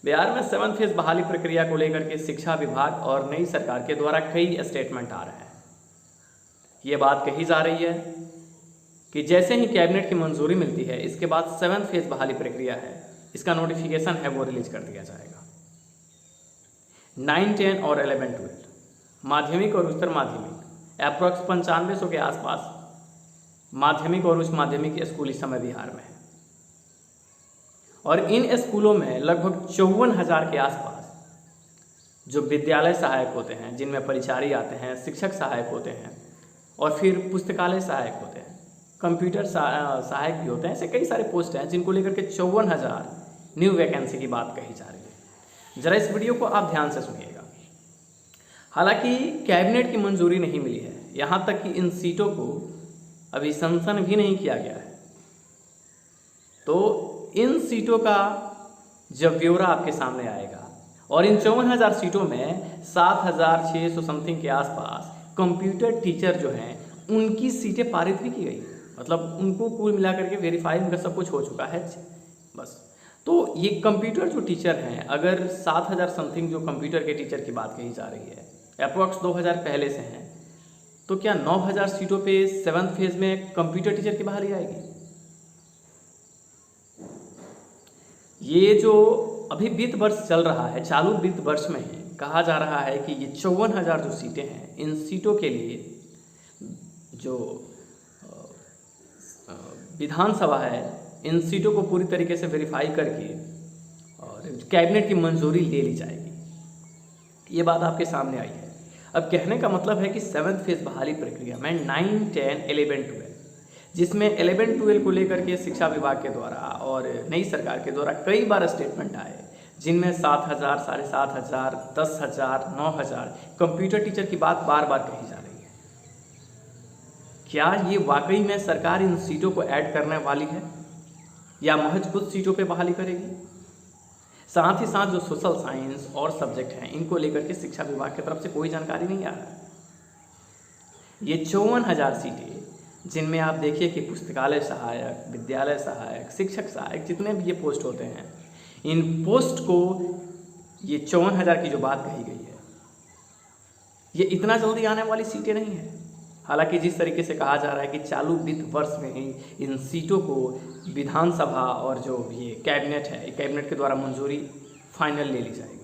बिहार में 7th phase बहाली प्रक्रिया को लेकर के शिक्षा विभाग और नई सरकार के द्वारा कई स्टेटमेंट आ रहे हैं। ये बात कही जा रही है कि जैसे ही कैबिनेट की मंजूरी मिलती है, इसके बाद 7th फेज बहाली प्रक्रिया है, इसका नोटिफिकेशन है वो रिलीज कर दिया जाएगा। 9, 10 और 11, 12 माध्यमिक और उच्चतर माध्यमिक अप्रॉक्स 9500 के आसपास माध्यमिक और उच्च माध्यमिक स्कूल इस समय बिहार में है, और इन स्कूलों में लगभग 54,000 के आसपास जो विद्यालय सहायक होते हैं, जिनमें परिचारी आते हैं, शिक्षक सहायक होते हैं, और फिर पुस्तकालय सहायक होते हैं, कंप्यूटर सहायक भी होते हैं। ऐसे कई सारे पोस्ट हैं जिनको लेकर के 54,000 न्यू वैकेंसी की बात कही जा रही है। जरा इस वीडियो को आप ध्यान से सुनिएगा। हालांकि कैबिनेट की मंजूरी नहीं मिली है, यहाँ तक कि इन सीटों को अभी सैंक्शन भी नहीं किया गया है, तो इन सीटों का जब ब्यौरा आपके सामने आएगा, और इन 54,000 सीटों में 7,600 समथिंग के आसपास कंप्यूटर टीचर जो हैं उनकी सीटें पारित भी की गई, मतलब उनको कुल मिलाकर के वेरीफाई उनका सब कुछ हो चुका है बस। तो ये कंप्यूटर जो टीचर हैं, अगर 7,000 समथिंग जो कंप्यूटर के टीचर की बात कही जा रही है, अप्रॉक्स 2,000 पहले से हैं, तो क्या 9,000 सीटों पे 7th फेज में कंप्यूटर टीचर की बहाली आएगी? ये जो अभी वित्त वर्ष चल रहा है, चालू वित्त वर्ष में ही कहा जा रहा है कि ये 54,000 जो सीटें हैं, इन सीटों के लिए जो विधानसभा है, इन सीटों को पूरी तरीके से वेरीफाई करके और कैबिनेट की मंजूरी ले ली जाएगी। ये बात आपके सामने आई है। अब कहने का मतलब है कि 7th फेज बहाली प्रक्रिया में 9, 10, 11, 12 जिसमें 11, 12 को लेकर के शिक्षा विभाग के द्वारा और नई सरकार के द्वारा कई बार स्टेटमेंट आए, जिनमें 7,000, 7,500, 10,000, 9,000 कंप्यूटर टीचर की बात बार बार कही जा रही है। क्या ये वाकई में सरकार इन सीटों को ऐड करने वाली है या महज कुछ सीटों पे बहाली करेगी? साथ ही साथ जो सोशल साइंस और सब्जेक्ट हैं, इनको लेकर के शिक्षा विभाग की तरफ से कोई जानकारी नहीं आ रहा है। ये 54,000 सीटें, जिनमें आप देखिए कि पुस्तकालय सहायक, विद्यालय सहायक, शिक्षक सहायक, जितने भी ये पोस्ट होते हैं, इन पोस्ट को ये 54,000 की जो बात कही गई है, ये इतना जल्दी आने वाली सीटें नहीं है। हालांकि जिस तरीके से कहा जा रहा है कि चालू वित्त वर्ष में ही इन सीटों को विधानसभा और जो ये कैबिनेट है, कैबिनेट के द्वारा मंजूरी फाइनल ले ली जाएगी,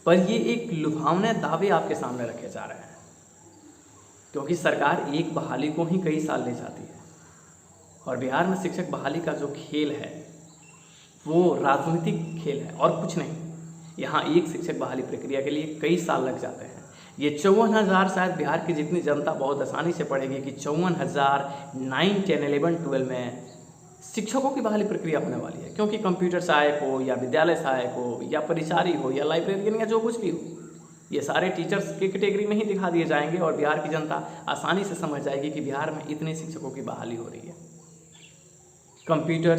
पर ये एक लुभावने दावे आपके सामने रखे जा रहे हैं, क्योंकि सरकार एक बहाली को ही कई साल ले जाती है, और बिहार में शिक्षक बहाली का जो खेल है वो राजनीतिक खेल है और कुछ नहीं। यहाँ एक शिक्षक बहाली प्रक्रिया के लिए कई साल लग जाते हैं। ये 54,000 शायद बिहार की जितनी जनता बहुत आसानी से पढ़ेगी कि 54,000 9, 10, 11, 12 में शिक्षकों की बहाली प्रक्रिया होने वाली है, क्योंकि कंप्यूटर सहायक हो या विद्यालय सहायक हो या परिचारी हो या लाइब्रेरियन या जो कुछ भी हो, ये सारे टीचर्स की कैटेगरी में ही दिखा दिए जाएंगे, और बिहार की जनता आसानी से समझ जाएगी कि बिहार में इतने शिक्षकों की बहाली हो रही है। कंप्यूटर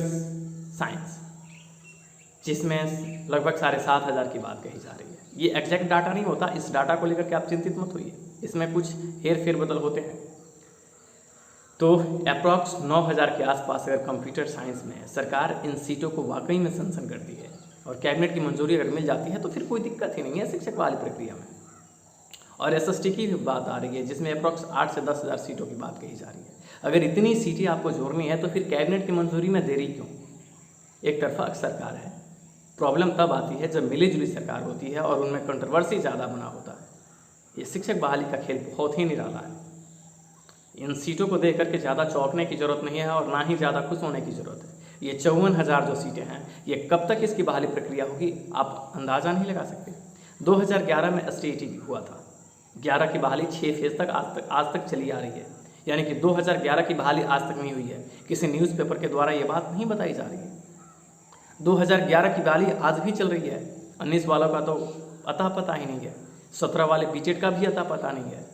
साइंस, जिसमें लगभग 7,500 की बात कही जा रही है। ये एग्जैक्ट डाटा नहीं होता, इस डाटा को लेकर के आप चिंतित मत होइए, इसमें कुछ हेर फेर बदल होते हैं। तो अप्रॉक्स 9,000 के आसपास अगर कंप्यूटर साइंस में सरकार इन सीटों को वाकई में सैंक्शन करती है और कैबिनेट की मंजूरी अगर मिल जाती है, तो फिर कोई दिक्कत ही नहीं है शिक्षक बहाली प्रक्रिया में। और SST की भी बात आ रही है, जिसमें अप्रॉक्स 8 से 10,000 सीटों की बात कही जा रही है। अगर इतनी सीटें आपको जोड़नी है, तो फिर कैबिनेट की मंजूरी में देरी क्यों? एक तरफा सरकार है। प्रॉब्लम तब आती है जब मिली जुली सरकार होती है और उनमें कंट्रोवर्सी ज़्यादा बना होता है। ये शिक्षक बहाली का खेल बहुत ही निराला है। इन सीटों को देख करके ज़्यादा चौंकने की ज़रूरत नहीं है और ना ही ज़्यादा खुश होने की ज़रूरत है। ये 54,000 जो सीटें हैं, ये कब तक इसकी बहाली प्रक्रिया होगी आप अंदाज़ा नहीं लगा सकते। 2011 में STET हुआ था, 11 की बहाली 6 फेज तक आज तक चली आ रही है, यानी कि 2011 की बहाली आज तक नहीं हुई है। किसी न्यूज़पेपर के द्वारा ये बात नहीं बताई जा रही है। 2011 की बहाली आज भी चल रही है। 19 वालों का तो अता पता ही नहीं है, 17 वाले BTET का भी अता पता नहीं है।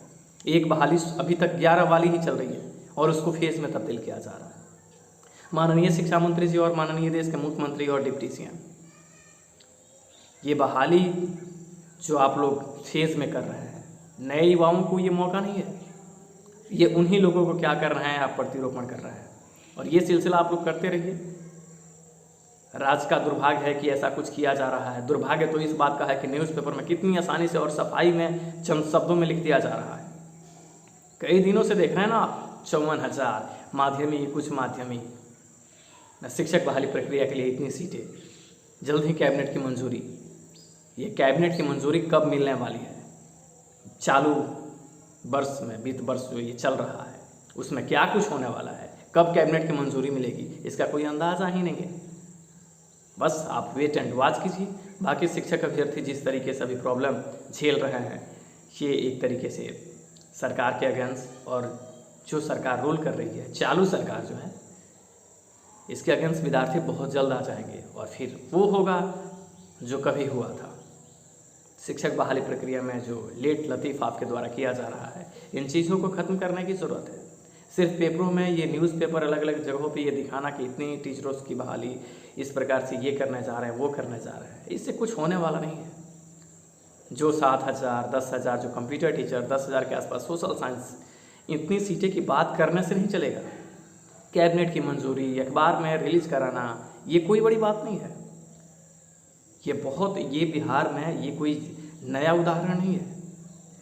एक बहाली अभी तक 11 वाली ही चल रही है और उसको फेज में तब्दील किया जा रहा है। माननीय शिक्षा मंत्री जी और माननीय देश के मुख्यमंत्री और डिप्टी CM, ये बहाली जो आप लोग फेज में कर रहे हैं, नए युवाओं को ये मौका नहीं है। ये उन्हीं लोगों को क्या कर रहे हैं, आप प्रतिरोपण कर रहे हैं, और ये सिलसिला आप लोग करते रहिए। राज्य का दुर्भाग्य है कि ऐसा कुछ किया जा रहा है। दुर्भाग्य तो इस बात का है कि न्यूज़पेपर में कितनी आसानी से और सफाई में चंद शब्दों में लिख दिया जा रहा है। कई दिनों से देख रहे हैं ना आप, 54,000 माध्यमिक, कुछ माध्यमिक, शिक्षक बहाली प्रक्रिया के लिए इतनी सीटें, जल्द ही कैबिनेट की मंजूरी। ये कैबिनेट की मंजूरी कब मिलने वाली है? चालू वर्ष में, वित्त वर्ष जो ये चल रहा है उसमें क्या कुछ होने वाला है, कब कैबिनेट की मंजूरी मिलेगी, इसका कोई अंदाज़ा ही नहीं है। बस आप वेट एंड वॉच कीजिए। बाकी शिक्षक अभ्यर्थी जिस तरीके से अभी प्रॉब्लम झेल रहे हैं, ये एक तरीके से सरकार के अगेंस्ट, और जो सरकार रूल कर रही है, चालू सरकार जो है, इसके अगेंस्ट विद्यार्थी बहुत जल्द आ जाएंगे और फिर वो होगा जो कभी हुआ था। शिक्षक बहाली प्रक्रिया में जो लेट लतीफ़ आपके द्वारा किया जा रहा है, इन चीज़ों को ख़त्म करने की ज़रूरत है। सिर्फ पेपरों में ये न्यूज़पेपर अलग अलग जगहों पे ये दिखाना कि इतनी टीचरों की बहाली इस प्रकार से ये करने जा रहे हैं, वो करने जा रहे हैं, इससे कुछ होने वाला नहीं है। जो 7,000, 10,000 जो कंप्यूटर टीचर, 10,000 के आसपास सोशल साइंस, इतनी सीटें की बात करने से नहीं चलेगा। कैबिनेट की मंजूरी, अखबार में रिलीज़ कराना, ये कोई बड़ी बात नहीं है। ये बिहार में ये कोई नया उदाहरण नहीं है,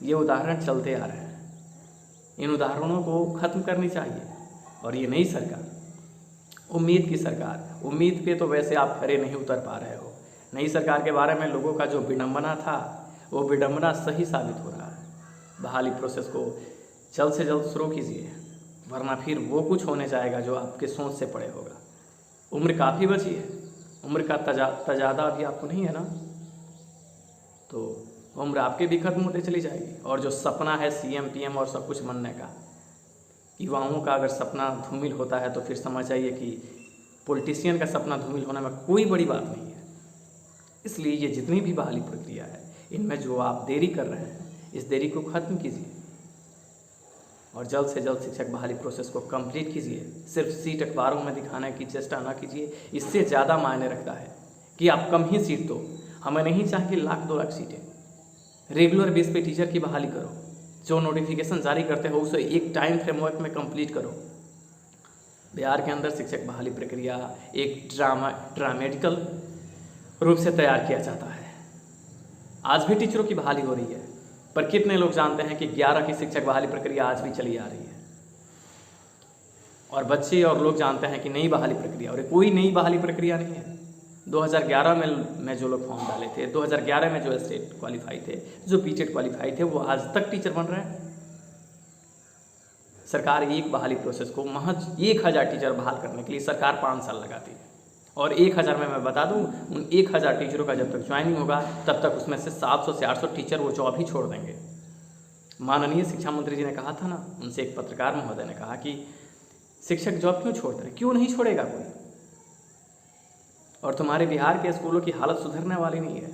ये उदाहरण चलते आ रहे हैं। इन उदाहरणों को ख़त्म करनी चाहिए। और ये नई सरकार, उम्मीद की सरकार, उम्मीद पे तो वैसे आप खरे नहीं उतर पा रहे हो। नई सरकार के बारे में लोगों का जो विडंबना था, वो विडंबना सही साबित हो रहा है। बहाली प्रोसेस को जल्द से जल्द शुरू कीजिए, वरना फिर वो कुछ होने जाएगा जो आपके सोच से परे होगा। उम्र काफ़ी बची है, उम्र का तजादा अभी आपको नहीं है ना, तो उम्र आपके भी खत्म होते चली जाएगी। और जो सपना है CM PM और सब कुछ बनने का, युवाओं का अगर सपना धूमिल होता है तो फिर समझ जाइए कि पॉलिटिशियन का सपना धूमिल होने में कोई बड़ी बात नहीं है। इसलिए ये जितनी भी बहाली प्रक्रिया है, इनमें जो आप देरी कर रहे हैं, इस देरी को ख़त्म कीजिए और जल्द से जल्द शिक्षक बहाली प्रोसेस को कंप्लीट कीजिए। सिर्फ सीट अखबारों में दिखाने की चेष्टा ना कीजिए। इससे ज़्यादा मायने रखता है कि आप कम ही सीट दो। हमें नहीं चाहिए 1,00,000 2 लाख सीटें। रेगुलर बेस पे टीचर की बहाली करो। जो नोटिफिकेशन जारी करते हो उसे एक टाइम फ्रेमवर्क में कंप्लीट करो। बिहार के अंदर शिक्षक बहाली प्रक्रिया एक ड्रामेटिकल रूप से तैयार किया जाता है। आज भी टीचरों की बहाली हो रही है, पर कितने लोग जानते हैं कि 11 की शिक्षक बहाली प्रक्रिया आज भी चली आ रही है। और बच्चे और लोग जानते हैं कि नई बहाली प्रक्रिया, और कोई नई बहाली प्रक्रिया नहीं है। 2011 में जो लोग फॉर्म डाले थे, 2011 में जो स्टेट क्वालिफाई थे, जो बीटेड क्वालिफाई थे, वो आज तक टीचर बन रहे हैं। सरकार एक बहाली प्रोसेस को महज 1,000 टीचर बहाल करने के लिए सरकार 5 साल लगाती है। और 1,000 में मैं बता दूं, उन 1,000 टीचरों का जब तक ज्वाइनिंग होगा तब तक उसमें से 700 से 800 टीचर वो जॉब ही छोड़ देंगे। माननीय शिक्षा मंत्री जी ने कहा था ना, उनसे एक पत्रकार महोदय ने कहा कि शिक्षक जॉब क्यों छोड़ रहे, क्यों नहीं छोड़ेगा कोई। और तुम्हारे बिहार के स्कूलों की हालत सुधरने वाली नहीं है,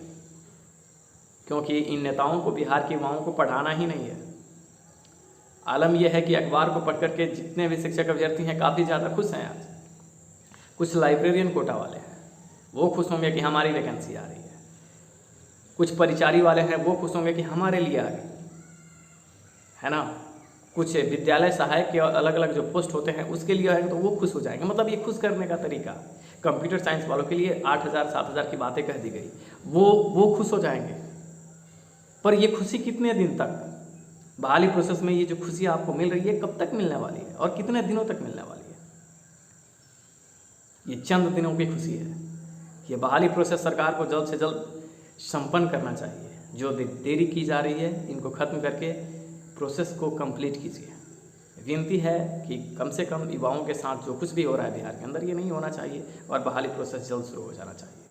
क्योंकि इन नेताओं को बिहार के युवाओं को पढ़ाना ही नहीं है। आलम यह है कि अखबार को पढ़ करके जितने भी शिक्षक अभ्यर्थी हैं काफ़ी ज़्यादा खुश हैं। आज कुछ लाइब्रेरियन कोटा वाले हैं, वो खुश होंगे कि हमारी वैकेंसी आ रही है। कुछ परिचारी वाले हैं, वो खुश होंगे कि हमारे लिए आ गई है ना। कुछ विद्यालय सहायक के अलग अलग जो पोस्ट होते हैं उसके लिए आएंगे तो वो खुश हो जाएंगे। मतलब ये खुश करने का तरीका। कंप्यूटर साइंस वालों के लिए 8,000 7,000 की बातें कह दी गई, वो खुश हो जाएंगे। पर ये खुशी कितने दिन तक, बहाली प्रोसेस में ये जो खुशी आपको मिल रही है कब तक मिलने वाली है और कितने दिनों तक मिलने वाली है? ये चंद दिनों की खुशी है। ये बहाली प्रोसेस सरकार को जल्द से जल्द संपन्न करना चाहिए। जो देरी की जा रही है इनको ख़त्म करके प्रोसेस को कंप्लीट कीजिए। विनती है कि कम से कम युवाओं के साथ जो कुछ भी हो रहा है बिहार के अंदर, ये नहीं होना चाहिए और बहाली प्रोसेस जल्द शुरू हो जाना चाहिए।